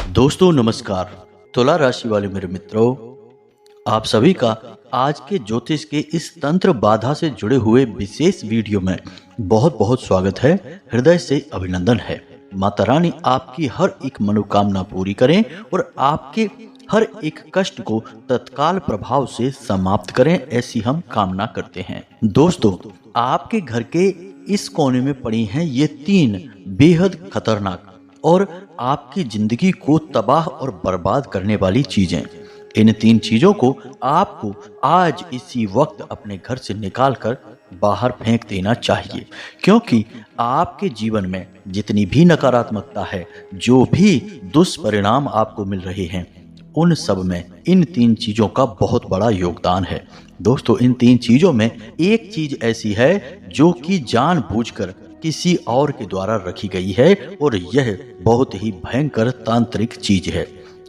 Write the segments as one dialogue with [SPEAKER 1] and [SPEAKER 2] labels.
[SPEAKER 1] दोस्तों नमस्कार। तुला राशि वाले मेरे मित्रों, आप सभी का आज के ज्योतिष के इस तंत्र बाधा से जुड़े हुए विशेष वीडियो में बहुत बहुत स्वागत है। हृदय से अभिनंदन है। माता रानी आपकी हर एक मनोकामना पूरी करें और आपके हर एक कष्ट को तत्काल प्रभाव से समाप्त करें, ऐसी हम कामना करते हैं। दोस्तों, आपके घर के इस कोने में पड़ी हैं ये तीन बेहद खतरनाक और आपकी जिंदगी को तबाह और बर्बाद करने वाली चीजें। इन तीन चीजों को आपको आज इसी वक्त अपने घर से निकालकर बाहर फेंक देना चाहिए, क्योंकि आपके जीवन में जितनी भी नकारात्मकता है, जो भी दुष्परिणाम आपको मिल रहे हैं, उन सब में इन तीन चीजों का बहुत बड़ा योगदान है। दोस्तों, इन तीन चीजों में एक चीज ऐसी है जो कि जानबूझकर किसी और के द्वारा रखी गई है और यह बहुत ही भयंकर तांत्रिक चीज है।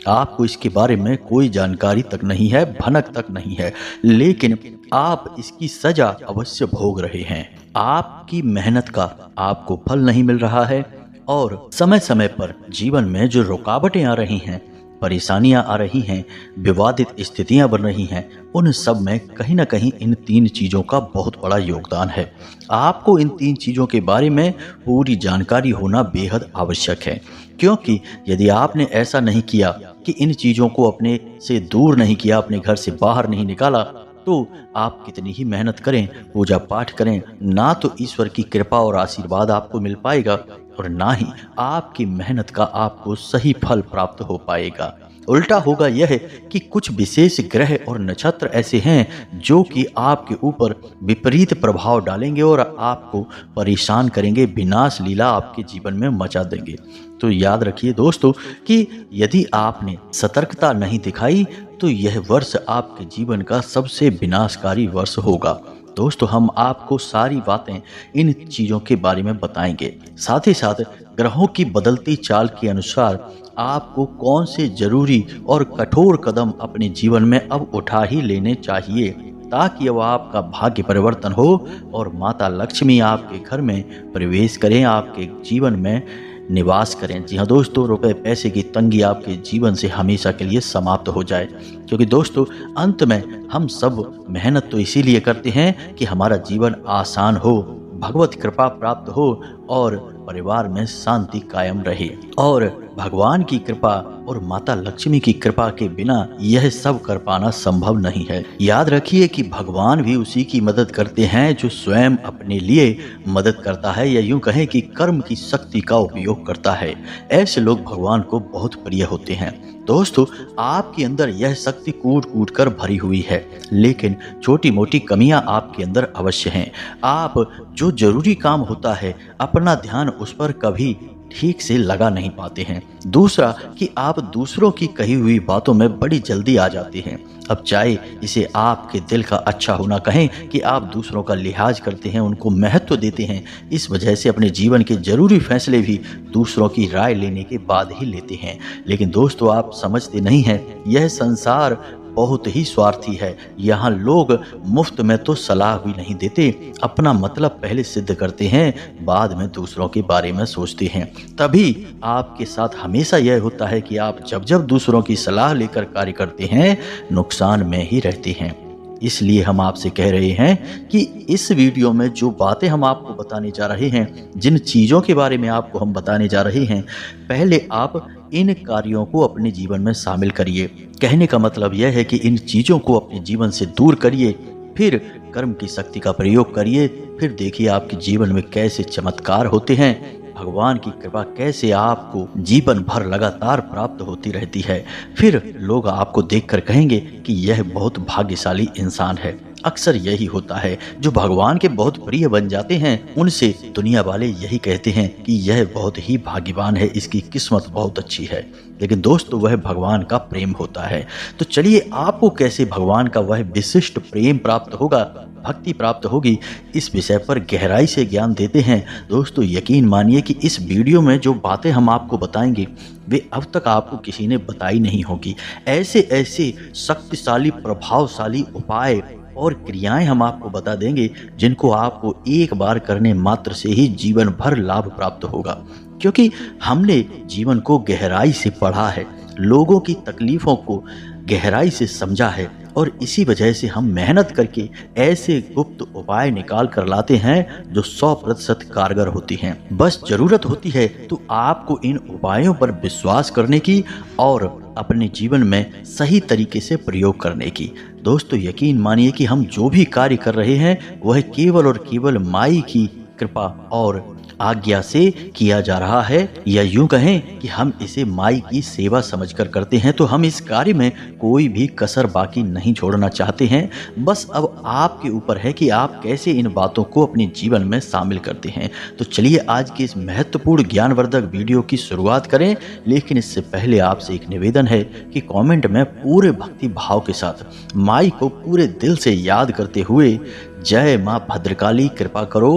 [SPEAKER 1] आपको इसके बारे में कोई जानकारी तक नहीं है, भनक तक नहीं है, लेकिन आप इसकी सजा अवश्य भोग रहे हैं। आपकी मेहनत का आपको फल नहीं मिल रहा है और समय समय पर जीवन में जो रुकावटें आ रही हैं, परेशानियां आ रही हैं, विवादित स्थितियां बन रही हैं, उन सब में कहीं ना कहीं इन तीन चीज़ों का बहुत बड़ा योगदान है। आपको इन तीन चीज़ों के बारे में पूरी जानकारी होना बेहद आवश्यक है, क्योंकि यदि आपने ऐसा नहीं किया कि इन चीज़ों को अपने से दूर नहीं किया, अपने घर से बाहर नहीं निकाला, तो आप कितनी ही मेहनत करें, पूजा पाठ करें, ना तो ईश्वर की कृपा और आशीर्वाद आपको मिल पाएगा और ना ही आपकी मेहनत का आपको सही फल प्राप्त हो पाएगा। उल्टा होगा यह कि कुछ विशेष ग्रह और नक्षत्र ऐसे हैं जो कि आपके ऊपर विपरीत प्रभाव डालेंगे और आपको परेशान करेंगे, विनाश लीला आपके जीवन में मचा देंगे। तो याद रखिए दोस्तों कि यदि आपने सतर्कता नहीं दिखाई तो यह वर्ष आपके जीवन का सबसे विनाशकारी वर्ष होगा। दोस्तों, हम आपको सारी बातें इन चीज़ों के बारे में बताएंगे। साथ ही साथ ग्रहों की बदलती चाल के अनुसार आपको कौन से जरूरी और कठोर कदम अपने जीवन में अब उठा ही लेने चाहिए, ताकि अब आपका भाग्य परिवर्तन हो और माता लक्ष्मी आपके घर में प्रवेश करें, आपके जीवन में निवास करें। जी हाँ दोस्तों, रुपए पैसे की तंगी आपके जीवन से हमेशा के लिए समाप्त हो जाए, क्योंकि दोस्तों अंत में हम सब मेहनत तो इसीलिए करते हैं कि हमारा जीवन आसान हो, भगवत कृपा प्राप्त हो और परिवार में शांति कायम रहे। और भगवान की कृपा और माता लक्ष्मी की कृपा के बिना यह सब कर पाना संभव नहीं है। याद रखिए कि भगवान भी उसी की मदद करते हैं जो स्वयं अपने लिए मदद करता है, या यूं कहें कि कर्म की शक्ति का उपयोग करता है। ऐसे लोग भगवान को बहुत प्रिय होते हैं। दोस्तों, आपके अंदर यह शक्ति कूट कूट कर भरी हुई है, लेकिन छोटी मोटी कमियां आपके अंदर अवश्य हैं। आप जो जरूरी काम होता है, अपना ध्यान उस पर कभी ठीक से लगा नहीं पाते हैं। दूसरा कि आप दूसरों की कही हुई बातों में बड़ी जल्दी आ जाते हैं। अब चाहे इसे आपके दिल का अच्छा होना कहें कि आप दूसरों का लिहाज करते हैं, उनको महत्व देते हैं, इस वजह से अपने जीवन के जरूरी फैसले भी दूसरों की राय लेने के बाद ही लेते हैं। लेकिन दोस्तों, आप समझते नहीं हैं, यह संसार बहुत ही स्वार्थी है। यहाँ लोग मुफ्त में तो सलाह भी नहीं देते, अपना मतलब पहले सिद्ध करते हैं, बाद में दूसरों के बारे में सोचते हैं। तभी आपके साथ हमेशा यह होता है कि आप जब जब दूसरों की सलाह लेकर कार्य करते हैं, नुकसान में ही रहते हैं। इसलिए हम आपसे कह रहे हैं कि इस वीडियो में जो बातें हम आपको बताने जा रहे हैं, जिन चीज़ों के बारे में आपको हम बताने जा रहे हैं, पहले आप इन कार्यों को अपने जीवन में शामिल करिए। कहने का मतलब यह है कि इन चीज़ों को अपने जीवन से दूर करिए, फिर कर्म की शक्ति का प्रयोग करिए, फिर देखिए आपके जीवन में कैसे चमत्कार होते हैं, भगवान की कृपा कैसे आपको जीवन भर लगातार प्राप्त होती रहती है। फिर लोग आपको देखकर कहेंगे कि यह बहुत भाग्यशाली इंसान है। अक्सर यही होता है, जो भगवान के बहुत प्रिय बन जाते हैं, उनसे दुनिया वाले यही कहते हैं कि यह बहुत ही भाग्यवान है, इसकी किस्मत बहुत अच्छी है। लेकिन दोस्तों, वह भगवान का प्रेम होता है। तो चलिए, आपको कैसे भगवान का वह विशिष्ट प्रेम प्राप्त होगा, भक्ति प्राप्त होगी, इस विषय पर गहराई से ज्ञान देते हैं। दोस्तों, यकीन मानिए कि इस वीडियो में जो बातें हम आपको बताएंगे, वे अब तक आपको किसी ने बताई नहीं होगी। ऐसे ऐसे शक्तिशाली, प्रभावशाली उपाय और क्रियाएं हम आपको बता देंगे, जिनको आपको एक बार करने मात्र से ही जीवन भर लाभ प्राप्त होगा। क्योंकि हमने जीवन को गहराई से पढ़ा है, लोगों की तकलीफ़ों को गहराई से समझा है और इसी वजह से हम मेहनत करके ऐसे गुप्त उपाय निकाल कर लाते हैं जो 100% कारगर होती हैं। बस ज़रूरत होती है तो आपको इन उपायों पर विश्वास करने की और अपने जीवन में सही तरीके से प्रयोग करने की। दोस्तों, यकीन मानिए कि हम जो भी कार्य कर रहे हैं वह केवल और केवल माई की कृपा और आज्ञा से किया जा रहा है, या यूं कहें कि हम इसे माई की सेवा समझकर करते हैं। तो हम इस कार्य में कोई भी कसर बाकी नहीं छोड़ना चाहते हैं। बस अब आपके ऊपर है कि आप कैसे इन बातों को अपने जीवन में शामिल करते हैं। तो चलिए आज के इस महत्वपूर्ण ज्ञानवर्धक वीडियो की शुरुआत करें, लेकिन इससे पहले आपसे एक निवेदन है कि कमेंट में पूरे भक्ति भाव के साथ माई को पूरे दिल से याद करते हुए जय माँ भद्रकाली कृपा करो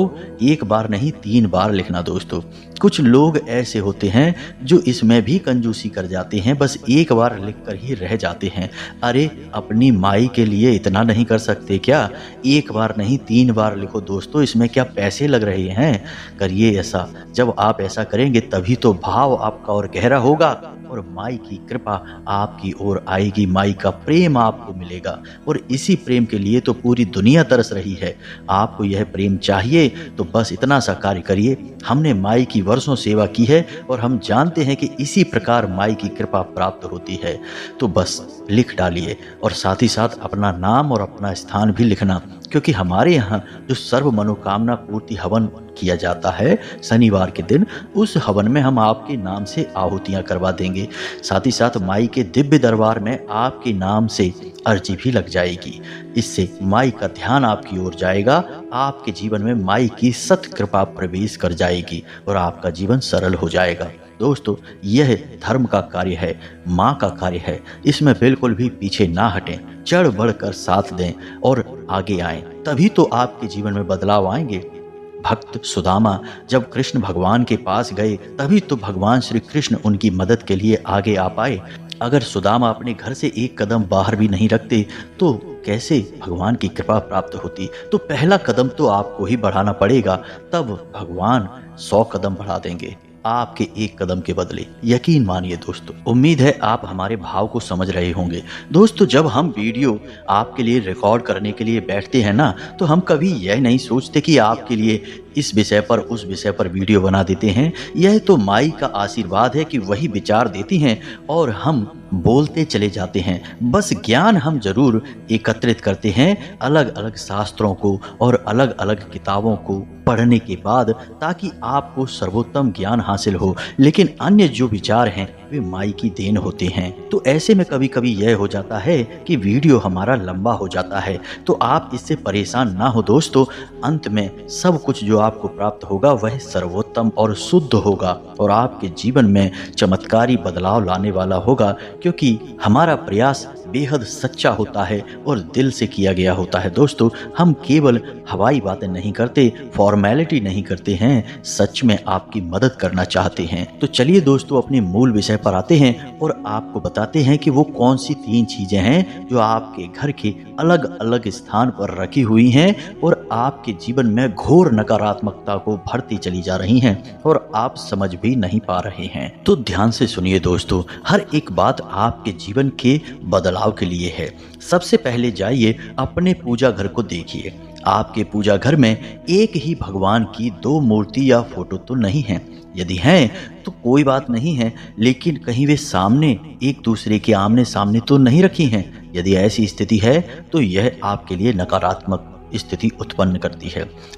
[SPEAKER 1] एक बार नहीं 3 बार लिखना। दोस्तों, कुछ लोग ऐसे होते हैं जो इसमें भी कंजूसी कर जाते हैं, बस एक बार लिखकर ही रह जाते हैं। अरे अपनी माई के लिए इतना नहीं कर सकते क्या? एक बार नहीं 3 बार लिखो दोस्तों, इसमें क्या पैसे लग रहे हैं? करिए ऐसा। जब आप ऐसा करेंगे तभी तो भाव आपका और गहरा होगा और माई की कृपा आपकी ओर आएगी, माई का प्रेम आपको मिलेगा। और इसी प्रेम के लिए तो पूरी दुनिया तरस रही है। आपको यह प्रेम चाहिए तो बस इतना सा कार्य करिए। हमने माई की वर्षों सेवा की है और हम जानते हैं कि इसी प्रकार माई की कृपा प्राप्त होती है। तो बस लिख डालिए और साथ ही साथ अपना नाम और अपना स्थान भी लिखना, क्योंकि हमारे यहाँ जो सर्व मनोकामना पूर्ति हवन किया जाता है शनिवार के दिन, उस हवन में हम आपके नाम से आहुतियाँ करवा देंगे। साथ ही साथ माई के दिव्य दरबार में आपके नाम से अर्जी भी लग जाएगी। इससे माई का ध्यान आपकी ओर जाएगा, आपके जीवन में माई की सत कृपा प्रवेश कर जाएगी और आपका जीवन सरल हो जाएगा। दोस्तों, यह धर्म का कार्य है, माँ का कार्य है। इसमें बिल्कुल भी पीछे ना हटें, चढ़ बढ़ कर साथ दें और आगे आएं, तभी तो आपके जीवन में बदलाव आएंगे। भक्त सुदामा जब कृष्ण भगवान के पास गए तभी तो भगवान श्री कृष्ण उनकी मदद के लिए आगे आ पाए। अगर सुदामा अपने घर से एक कदम बाहर भी नहीं रखते तो कैसे भगवान की कृपा प्राप्त होती? तो पहला कदम तो आपको ही बढ़ाना पड़ेगा, तब भगवान 100 कदम बढ़ा देंगे आपके एक कदम के बदले। यकीन मानिए दोस्तों, उम्मीद है आप हमारे भाव को समझ रहे होंगे। दोस्तों, जब हम वीडियो आपके लिए रिकॉर्ड करने के लिए बैठते हैं ना, तो हम कभी यह नहीं सोचते कि आपके लिए इस विषय पर उस विषय पर वीडियो बना देते हैं। यह तो माई का आशीर्वाद है कि वही विचार देती हैं और हम बोलते चले जाते हैं। बस ज्ञान हम जरूर एकत्रित करते हैं अलग अलग शास्त्रों को और अलग अलग किताबों को पढ़ने के बाद, ताकि आपको सर्वोत्तम ज्ञान हासिल हो। लेकिन अन्य जो विचार हैं वे माई की देन होते हैं। तो ऐसे में कभी कभी यह हो जाता है कि वीडियो हमारा लंबा हो जाता है, तो आप इससे परेशान ना हो दोस्तों। अंत में सब कुछ जो आपको प्राप्त होगा वह सर्वोत्तम और शुद्ध होगा और आपके जीवन में चमत्कारी बदलाव लाने वाला होगा, क्योंकि हमारा प्रयास बेहद सच्चा होता है और दिल से किया गया होता है। दोस्तों, हम केवल हवाई बातें नहीं करते, फॉर्मेलिटी नहीं करते हैं, सच में आपकी मदद करना चाहते हैं। तो चलिए दोस्तों, अपने मूल विषय पर आते हैं और आपको बताते हैं कि वो कौन सी 3 चीजें हैं जो आपके घर के अलग अलग स्थान पर रखी हुई हैं और आपके जीवन में घोर नकारात्मकता को भरती चली जा रही हैं और आप समझ भी नहीं पा रहे हैं। तो ध्यान से सुनिए दोस्तों, हर एक बात आपके जीवन के बदलाव के लिए है। सबसे पहले जाइए अपने पूजा घर को देखिए। आपके पूजा घर में एक ही भगवान की 2 मूर्ति या फोटो तो नहीं है। यदि हैं तो कोई बात नहीं है, लेकिन कहीं वे सामने एक दूसरे के आमने सामने तो नहीं रखी हैं। यदि ऐसी स्थिति है तो यह आपके लिए नकारात्मक स्थिति उत्पन्न करती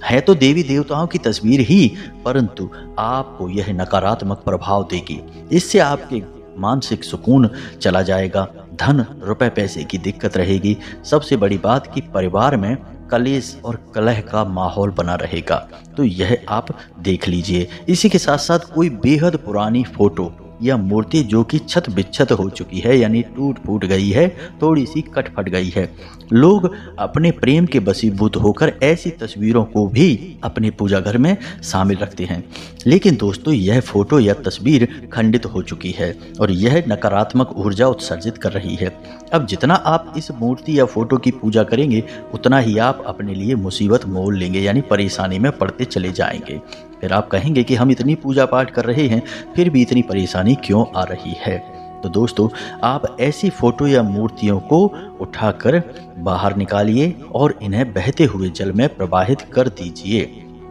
[SPEAKER 1] है तो देवी देवताओं की तस्वीर ही, परंतु आपको यह नकारात्मक प्रभाव देगी। इससे आपके मानसिक सुकून चला जाएगा, धन रुपए पैसे की दिक्कत रहेगी। सबसे बड़ी बात कि परिवार में कलेश और कलह का माहौल बना रहेगा। तो यह आप देख लीजिए। इसी के साथ साथ कोई बेहद पुरानी फोटो या मूर्ति जो कि छत बिच्छत हो चुकी है, यानी टूट फूट गई है, थोड़ी सी कट फट गई है। लोग अपने प्रेम के वशीभूत होकर ऐसी तस्वीरों को भी अपने पूजा घर में शामिल रखते हैं। लेकिन दोस्तों, यह फोटो या तस्वीर खंडित हो चुकी है और यह नकारात्मक ऊर्जा उत्सर्जित कर रही है। अब जितना आप इस मूर्ति या फोटो की पूजा करेंगे उतना ही आप अपने लिए मुसीबत मोल लेंगे, यानी परेशानी में पड़ते चले जाएंगे। फिर आप कहेंगे कि हम इतनी पूजा पाठ कर रहे हैं फिर भी इतनी परेशानी क्यों आ रही है। तो दोस्तों, आप ऐसी फोटो या मूर्तियों को उठाकर बाहर निकालिए और इन्हें बहते हुए जल में प्रवाहित कर दीजिए।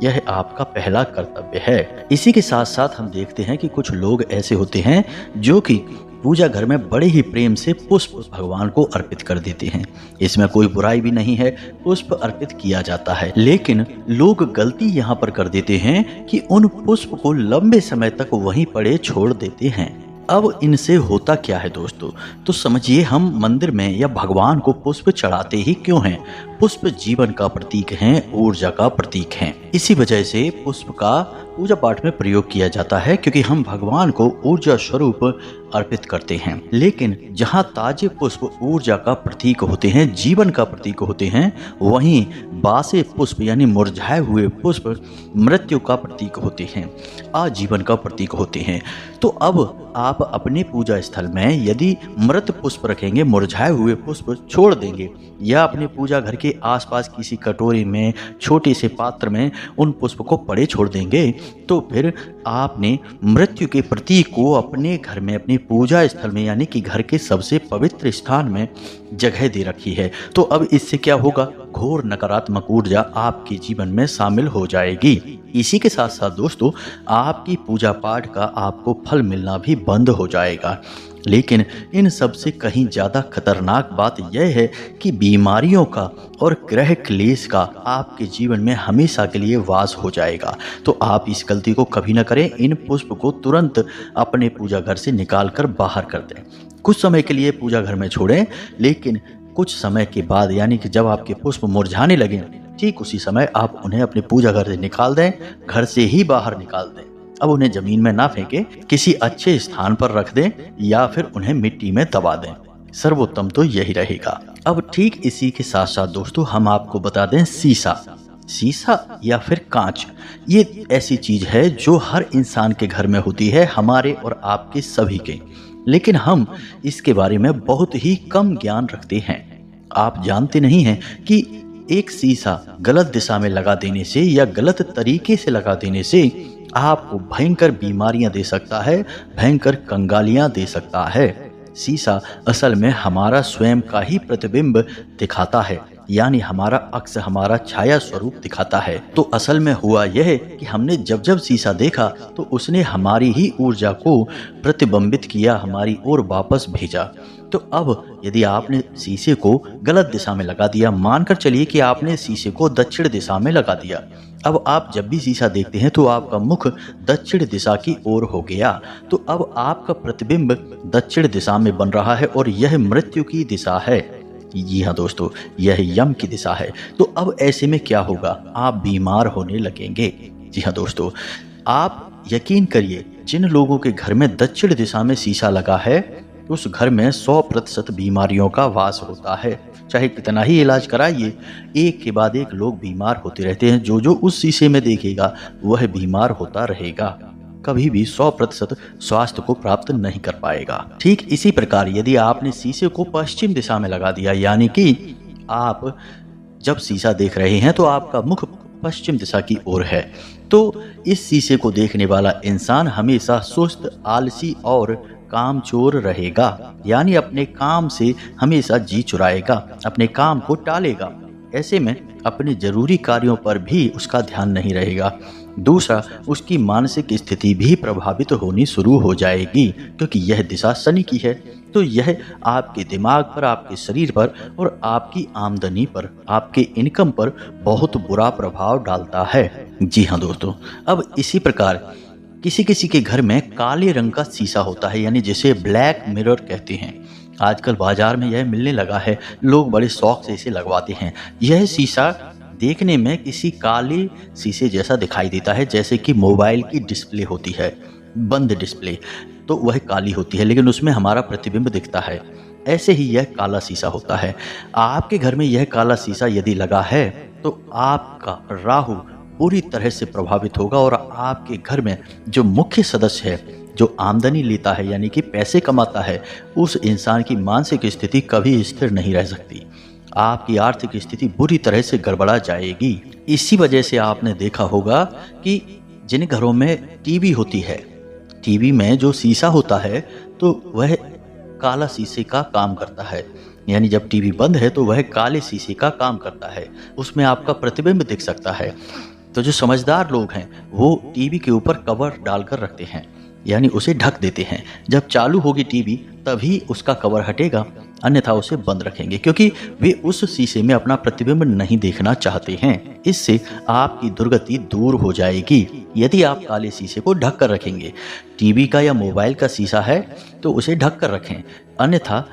[SPEAKER 1] यह आपका पहला कर्तव्य है। इसी के साथ साथ हम देखते हैं कि कुछ लोग ऐसे होते हैं जो कि पूजा घर में बड़े ही प्रेम से पुष्प भगवान को अर्पित कर देते हैं। इसमें कोई बुराई भी नहीं है, पुष्प अर्पित किया जाता है। लेकिन लोग गलती यहाँ पर कर देते हैं कि उन पुष्प को लंबे समय तक वहीं पड़े छोड़ देते हैं। अब इनसे होता क्या है दोस्तों, तो समझिए, हम मंदिर में या भगवान को पुष्प चढ़ाते ही क्यों हैं? पुष्प जीवन का प्रतीक हैं, ऊर्जा का प्रतीक हैं। इसी वजह से पुष्प का पूजा पाठ में प्रयोग किया जाता है, क्योंकि हम भगवान को ऊर्जा स्वरूप अर्पित करते हैं। लेकिन जहाँ ताजे पुष्प ऊर्जा का प्रतीक होते हैं, जीवन का प्रतीक होते हैं, वहीं बासे पुष्प यानी मुरझाए हुए पुष्प मृत्यु का प्रतीक होते हैं, आजीवन का प्रतीक होते हैं। तो अब आप अपने पूजा स्थल में यदि मृत पुष्प रखेंगे, मुरझाए हुए पुष्प छोड़ देंगे, या अपने पूजा घर के आसपास किसी कटोरी में, छोटे से पात्र में उन पुष्प को पड़े छोड़ देंगे, तो फिर आपने मृत्यु के प्रतीक को अपने घर में, अपनी पूजा स्थल में, यानी कि घर के सबसे पवित्र स्थान में जगह दे रखी है। तो अब इससे क्या होगा? घोर नकारात्मक ऊर्जा आपके जीवन में शामिल हो जाएगी। इसी के साथ साथ दोस्तों, आपकी पूजा पाठ का आपको फल मिलना भी बंद हो जाएगा। लेकिन इन सब से कहीं ज़्यादा खतरनाक बात यह है कि बीमारियों का और ग्रह क्लेश का आपके जीवन में हमेशा के लिए वास हो जाएगा। तो आप इस गलती को कभी ना करें। इन पुष्प को तुरंत अपने पूजा घर से निकाल कर बाहर कर दें। कुछ समय के लिए पूजा घर में छोड़ें, लेकिन कुछ समय के बाद, यानी कि जब आपके पुष्प मुरझाने लगें, ठीक उसी समय आप उन्हें अपने पूजा घर से निकाल दें, घर से ही बाहर निकाल दें। अब उन्हें जमीन में ना फेंकें, किसी अच्छे स्थान पर रख दें या फिर उन्हें मिट्टी में दबा दें। सर्वोत्तम तो यही रहेगा। अब ठीक इसी के साथ साथ दोस्तों, हम आपको बता दें, शीशा या फिर कांच, ये ऐसी चीज है जो हर इंसान के घर में होती है, हमारे और आपके सभी के। लेकिन हम इसके बारे में बहुत ही कम ज्ञान रखते हैं। आप जानते नहीं हैं कि एक शीशा गलत दिशा में लगा देने से या गलत तरीके से लगा देने से आपको भयंकर बीमारियां दे सकता है, भयंकर कंगालियां दे सकता है। शीशा असल में हमारा स्वयं का ही प्रतिबिंब दिखाता है, यानी हमारा अक्स, हमारा छाया स्वरूप दिखाता है। तो असल में हुआ यह कि हमने जब जब शीशा देखा तो उसने हमारी ही ऊर्जा को प्रतिबिंबित किया, हमारी ओर वापस भेजा। तो अब यदि आपने शीशे को गलत दिशा में लगा दिया, मानकर चलिए कि आपने शीशे को दक्षिण दिशा में लगा दिया, अब आप जब भी शीशा देखते हैं तो आपका मुख दक्षिण दिशा की ओर हो गया, तो अब आपका प्रतिबिंब दक्षिण दिशा में बन रहा है और यह मृत्यु की दिशा है। जी हाँ दोस्तों, यह यम की दिशा है। तो अब ऐसे में क्या होगा? आप बीमार होने लगेंगे। जी हाँ दोस्तों, आप यकीन करिए, जिन लोगों के घर में दक्षिण दिशा में शीशा लगा है उस घर में 100% बीमारियों का वास होता है। चाहे कितना ही इलाज कराइए, एक के बाद एक लोग बीमार होते रहते हैं। जो जो उस शीशे में देखेगा वह बीमार होता रहेगा, कभी भी 100% स्वास्थ्य को प्राप्त नहीं कर पाएगा। ठीक इसी प्रकार यदि आपने शीशे को पश्चिम दिशा में लगा दिया, यानी कि आप जब शीशा देख रहे हैं तो आपका मुख पश्चिम दिशा की ओर है, तो इस शीशे को देखने वाला इंसान हमेशा सुस्त, आलसी और कामचोर रहेगा, यानी अपने काम से हमेशा जी चुराएगा, अपने काम को टालेगा। ऐसे में अपने जरूरी कार्यों पर भी उसका ध्यान नहीं रहेगा। दूसरा, उसकी मानसिक स्थिति भी प्रभावित होनी शुरू हो जाएगी, क्योंकि यह दिशा शनि की है। तो यह आपके दिमाग पर, आपके शरीर पर और आपकी आमदनी पर, आपके इनकम पर बहुत बुरा प्रभाव डालता है। जी हाँ दोस्तों, अब इसी प्रकार किसी किसी के घर में काले रंग का शीशा होता है, यानी जिसे ब्लैक मिरर कहते हैं। आजकल बाजार में यह मिलने लगा है, लोग बड़े शौक से इसे लगवाते हैं। यह शीशा देखने में किसी काले शीशे जैसा दिखाई देता है, जैसे कि मोबाइल की डिस्प्ले होती है, बंद डिस्प्ले, तो वह काली होती है लेकिन उसमें हमारा प्रतिबिंब दिखता है। ऐसे ही यह काला शीशा होता है। आपके घर में यह काला शीशा यदि लगा है तो आपका राहु पूरी तरह से प्रभावित होगा और आपके घर में जो मुख्य सदस्य है, जो आमदनी लेता है यानी कि पैसे कमाता है, उस इंसान की मानसिक स्थिति कभी स्थिर नहीं रह सकती। आपकी आर्थिक स्थिति बुरी तरह से गड़बड़ा जाएगी। इसी वजह से आपने देखा होगा कि जिन घरों में टीवी होती है, टीवी में जो शीशा होता है तो वह काला शीशे का काम करता है। यानी जब टीवी बंद है तो वह काले शीशे का काम करता है, उसमें आपका प्रतिबिंब दिख सकता है। तो जो समझदार लोग हैं वो टीवी के ऊपर कवर डालकर रखते हैं, यानी उसे ढक देते हैं। जब चालू होगी टीवी तभी उसका कवर हटेगा, अन्यथा उसे बंद रखेंगे, क्योंकि वे उस शीशे में अपना प्रतिबिंब नहीं देखना चाहते हैं। इससे आपकी दुर्गति दूर हो जाएगी यदि आप काले शीशे को ढक कर रखेंगे। टीवी का या मोबाइल का शीशा है तो उसे ढक कर रखें, अन्यथा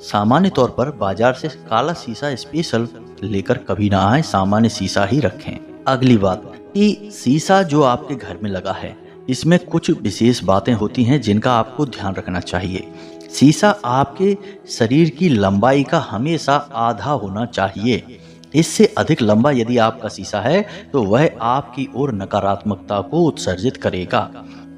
[SPEAKER 1] सामान्य तौर पर बाजार से काला शीशा स्पेशल लेकर कभी ना आए, सामान्य शीशा ही रखें। अगली बात कि शीशा जो आपके घर में लगा है इसमें कुछ विशेष बातें होती हैं जिनका आपको ध्यान रखना चाहिए। शीशा आपके शरीर की लंबाई का हमेशा आधा होना चाहिए। इससे अधिक लंबा यदि आपका शीशा है तो वह आपकी ओर नकारात्मकता को उत्सर्जित करेगा।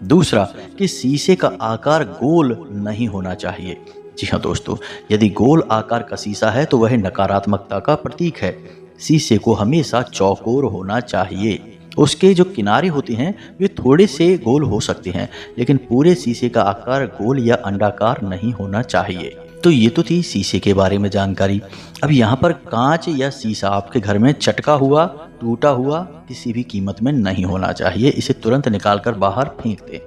[SPEAKER 1] दूसरा कि शीशे का आकार गोल नहीं होना चाहिए। जी हाँ दोस्तों, यदि गोल आकार का शीशा है तो वह नकारात्मकता का प्रतीक है। शीशे को हमेशा चौकोर होना चाहिए। उसके जो किनारे होते हैं वे थोड़े से गोल हो सकते हैं, लेकिन पूरे शीशे का आकार गोल या अंडाकार नहीं होना चाहिए। तो ये तो थी शीशे के बारे में जानकारी। अब यहाँ पर कांच या शीशा आपके घर में चटका हुआ, टूटा हुआ किसी भी कीमत में नहीं होना चाहिए। इसे तुरंत निकाल कर बाहर फेंक दें।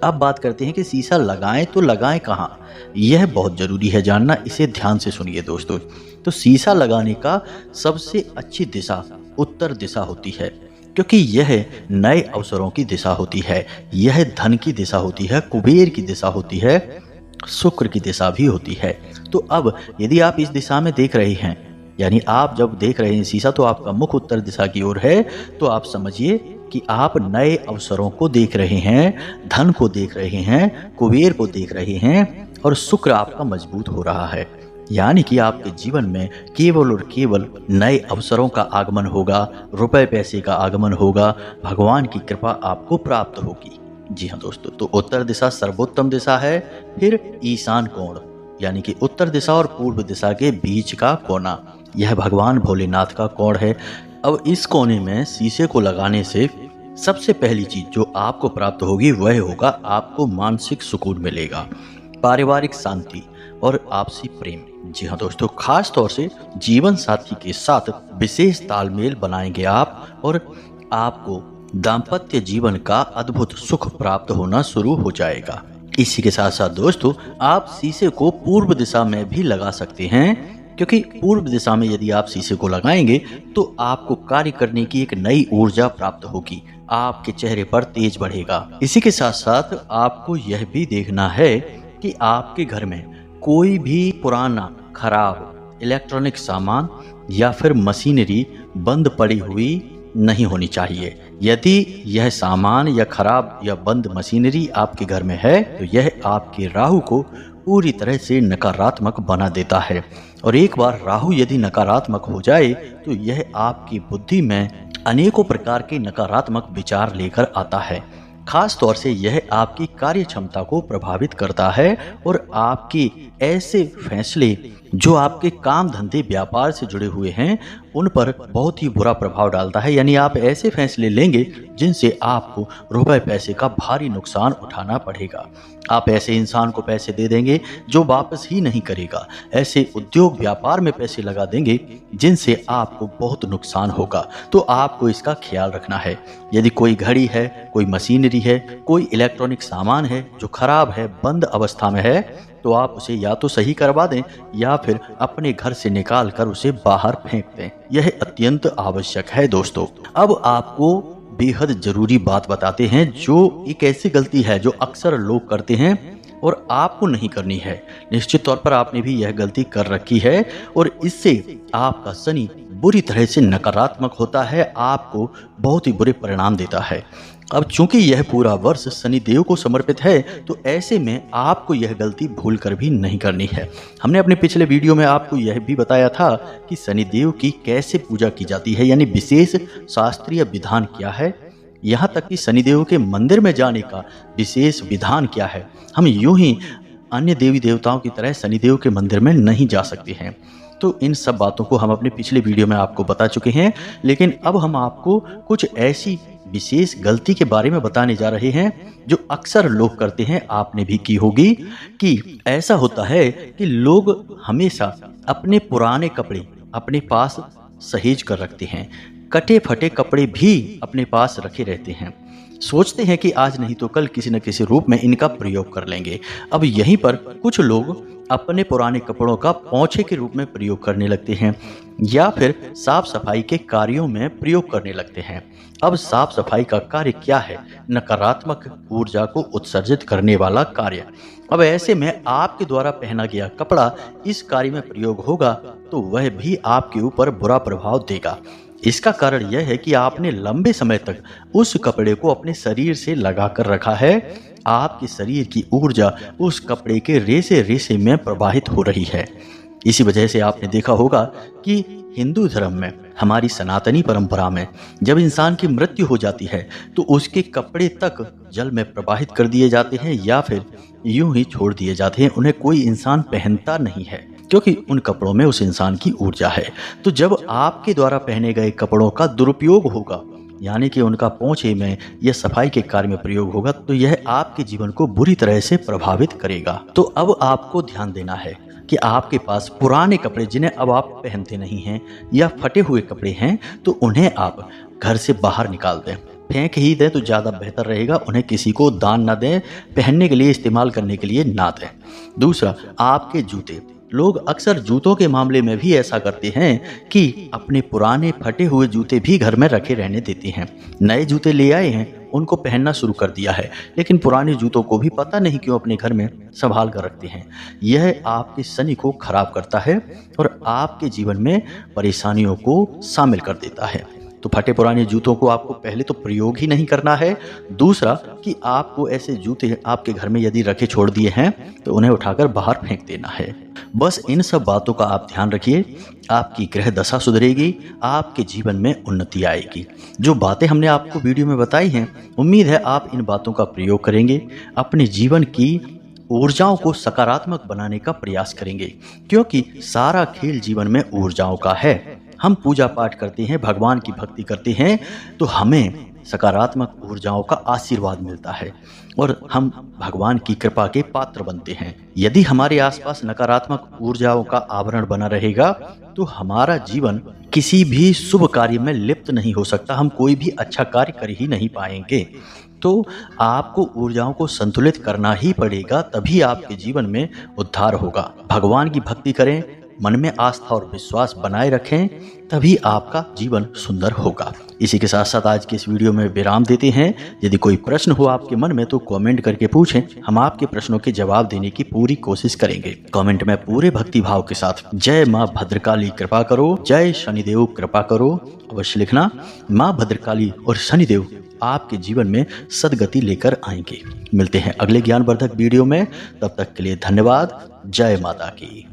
[SPEAKER 1] अब बात करते हैं कि शीशा लगाएं तो लगाएं कहाँ। यह बहुत ज़रूरी है जानना, इसे ध्यान से सुनिए दोस्तों। तो शीशा लगाने का सबसे अच्छी दिशा उत्तर दिशा होती है, क्योंकि यह नए अवसरों की दिशा होती है, यह धन की दिशा होती है, कुबेर की दिशा होती है, शुक्र की दिशा भी होती है। तो अब यदि आप इस दिशा में देख रहे हैं, यानी आप जब देख रहे हैं शीशा तो आपका मुख उत्तर दिशा की ओर है, तो आप समझिए कि आप नए अवसरों को देख रहे हैं, धन को देख रहे हैं, कुबेर को देख रहे हैं और शुक्र आपका मजबूत हो रहा है। यानी कि आपके जीवन में केवल और केवल नए अवसरों का आगमन होगा, रुपए पैसे का आगमन होगा, भगवान की कृपा आपको प्राप्त होगी। जी हाँ दोस्तों, तो उत्तर दिशा सर्वोत्तम दिशा है। फिर ईशान कोण, यानी कि उत्तर दिशा और पूर्व दिशा के बीच का कोना, यह भगवान भोलेनाथ का कोण है। अब इस कोने में शीशे को लगाने से सबसे पहली चीज जो आपको प्राप्त होगी वह होगा आपको मानसिक सुकून मिलेगा, पारिवारिक शांति और आपसी प्रेम। जी हाँ दोस्तों, खास तौर से जीवन साथी के साथ विशेष तालमेल बनाएंगे आप और आपको दाम्पत्य जीवन का अद्भुत सुख प्राप्त होना शुरू हो जाएगा। इसी के साथ साथ दोस्तों, आप शीशे को पूर्व दिशा में भी लगा सकते हैं, क्योंकि पूर्व दिशा में यदि आप शीशे को लगाएंगे तो आपको कार्य करने की एक नई ऊर्जा प्राप्त होगी, आपके चेहरे पर तेज बढ़ेगा। इसी के साथ साथ आपको यह भी देखना है कि आपके घर में कोई भी पुराना खराब इलेक्ट्रॉनिक सामान या फिर मशीनरी बंद पड़ी हुई नहीं होनी चाहिए। यदि यह सामान या खराब या बंद मशीनरी आपके घर में है तो यह आपके राहु को पूरी तरह से नकारात्मक बना देता है। और एक बार राहु यदि नकारात्मक हो जाए तो यह आपकी बुद्धि में अनेकों प्रकार के नकारात्मक विचार लेकर आता है। खास तौर से यह आपकी कार्य क्षमता को प्रभावित करता है और आपके ऐसे फैसले जो आपके काम धंधे व्यापार से जुड़े हुए हैं उन पर बहुत ही बुरा प्रभाव डालता है। यानी आप ऐसे फैसले लेंगे जिनसे आपको रुपए पैसे का भारी नुकसान उठाना पड़ेगा। आप ऐसे इंसान को पैसे दे देंगे जो वापस ही नहीं करेगा। ऐसे उद्योग व्यापार में पैसे लगा देंगे जिनसे आपको बहुत नुकसान होगा। तो आपको इसका ख्याल रखना है। यदि कोई घड़ी है, कोई मशीनरी है, कोई इलेक्ट्रॉनिक सामान है जो खराब है, बंद अवस्था में है, तो आप उसे या तो सही करवा दें या फिर अपने घर से निकाल कर उसे बाहर फेंक दें। यह अत्यंत आवश्यक है दोस्तों। अब आपको बेहद जरूरी बात बताते हैं जो एक ऐसी गलती है जो अक्सर लोग करते हैं और आपको नहीं करनी है। निश्चित तौर पर आपने भी यह गलती कर रखी है और इससे आपका शनि बुरी तरह से नकारात्मक होता है, आपको बहुत ही बुरे परिणाम देता है। अब चूंकि यह पूरा वर्ष शनिदेव को समर्पित है तो ऐसे में आपको यह गलती भूल कर भी नहीं करनी है। हमने अपने पिछले वीडियो में आपको यह भी बताया था कि शनिदेव की कैसे पूजा की जाती है, यानी विशेष शास्त्रीय विधान क्या है, यहाँ तक कि शनिदेव के मंदिर में जाने का विशेष विधान क्या है। हम यूं ही अन्य देवी देवताओं की तरह शनिदेव के मंदिर में नहीं जा सकते हैं। तो इन सब बातों को हम अपने पिछले वीडियो में आपको बता चुके हैं, लेकिन अब हम आपको कुछ ऐसी विशेष गलती के बारे में बताने जा रहे हैं जो अक्सर लोग करते हैं, आपने भी की होगी। कि ऐसा होता है कि लोग हमेशा अपने पुराने कपड़े अपने पास सहेज कर रखते हैं, कटे फटे कपड़े भी अपने पास रखे रहते हैं, सोचते हैं कि आज नहीं तो कल किसी न किसी रूप में इनका प्रयोग कर लेंगे। अब यहीं पर कुछ लोग अपने पुराने कपड़ों का पोंछे के रूप में प्रयोग करने लगते हैं या फिर साफ सफाई के कार्यों में प्रयोग करने लगते हैं। अब साफ सफाई का कार्य क्या है? नकारात्मक ऊर्जा को उत्सर्जित करने वाला कार्य। अब ऐसे में आपके द्वारा पहना गया कपड़ा इस कार्य में प्रयोग होगा तो वह भी आपके ऊपर बुरा प्रभाव देगा। इसका कारण यह है कि आपने लंबे समय तक उस कपड़े को अपने शरीर से लगा कर रखा है। आपके शरीर की ऊर्जा उस कपड़े के रेशे रेशे में प्रवाहित हो रही है। इसी वजह से आपने देखा होगा कि हिंदू धर्म में, हमारी सनातनी परंपरा में, जब इंसान की मृत्यु हो जाती है तो उसके कपड़े तक जल में प्रवाहित कर दिए जाते हैं या फिर यूं ही छोड़ दिए जाते हैं। उन्हें कोई इंसान पहनता नहीं है क्योंकि उन कपड़ों में उस इंसान की ऊर्जा है। तो जब आपके द्वारा पहने गए कपड़ों का दुरुपयोग होगा, यानी कि उनका पोंछे में या सफाई के कार्य में प्रयोग होगा, तो यह आपके जीवन को बुरी तरह से प्रभावित करेगा। तो अब आपको ध्यान देना है कि आपके पास पुराने कपड़े जिन्हें अब आप पहनते नहीं हैं या फटे हुए कपड़े हैं तो उन्हें आप घर से बाहर निकाल दें, फेंक ही दें तो ज़्यादा बेहतर रहेगा। उन्हें किसी को दान ना दें, पहनने के लिए, इस्तेमाल करने के लिए ना दें। दूसरा, आपके जूते। लोग अक्सर जूतों के मामले में भी ऐसा करते हैं कि अपने पुराने फटे हुए जूते भी घर में रखे रहने देते हैं। नए जूते ले आए हैं, उनको पहनना शुरू कर दिया है, लेकिन पुराने जूतों को भी पता नहीं क्यों अपने घर में संभाल कर रखते हैं। यह आपके शनि को खराब करता है और आपके जीवन में परेशानियों को शामिल कर देता है। तो फटे पुराने जूतों को आपको पहले तो प्रयोग ही नहीं करना है। दूसरा कि आपको ऐसे जूते आपके घर में यदि रखे छोड़ दिए हैं तो उन्हें उठाकर बाहर फेंक देना है। बस इन सब बातों का आप ध्यान रखिए, आपकी ग्रह दशा सुधरेगी, आपके जीवन में उन्नति आएगी। जो बातें हमने आपको वीडियो में बताई हैं, उम्मीद है आप इन बातों का प्रयोग करेंगे, अपने जीवन की ऊर्जाओं को सकारात्मक बनाने का प्रयास करेंगे, क्योंकि सारा खेल जीवन में ऊर्जाओं का है। हम पूजा पाठ करते हैं, भगवान की भक्ति करते हैं तो हमें सकारात्मक ऊर्जाओं का आशीर्वाद मिलता है और हम भगवान की कृपा के पात्र बनते हैं। यदि हमारे आसपास नकारात्मक ऊर्जाओं का आवरण बना रहेगा तो हमारा जीवन किसी भी शुभ कार्य में लिप्त नहीं हो सकता, हम कोई भी अच्छा कार्य कर ही नहीं पाएंगे। तो आपको ऊर्जाओं को संतुलित करना ही पड़ेगा, तभी आपके जीवन में उद्धार होगा। भगवान की भक्ति करें, मन में आस्था और विश्वास बनाए रखें, तभी आपका जीवन सुंदर होगा। इसी के साथ साथ आज के इस वीडियो में विराम देते हैं। यदि कोई प्रश्न हो आपके मन में तो कमेंट करके पूछें, हम आपके प्रश्नों के जवाब देने की पूरी कोशिश करेंगे। कमेंट में पूरे भक्ति भाव के साथ जय माँ भद्रकाली कृपा करो, जय शनिदेव कृपा करो अवश्य लिखना। माँ भद्रकाली और शनिदेव आपके जीवन में सद्गति लेकर आएंगे। मिलते हैं अगले ज्ञानवर्धक वीडियो में, तब तक के लिए धन्यवाद। जय माता की।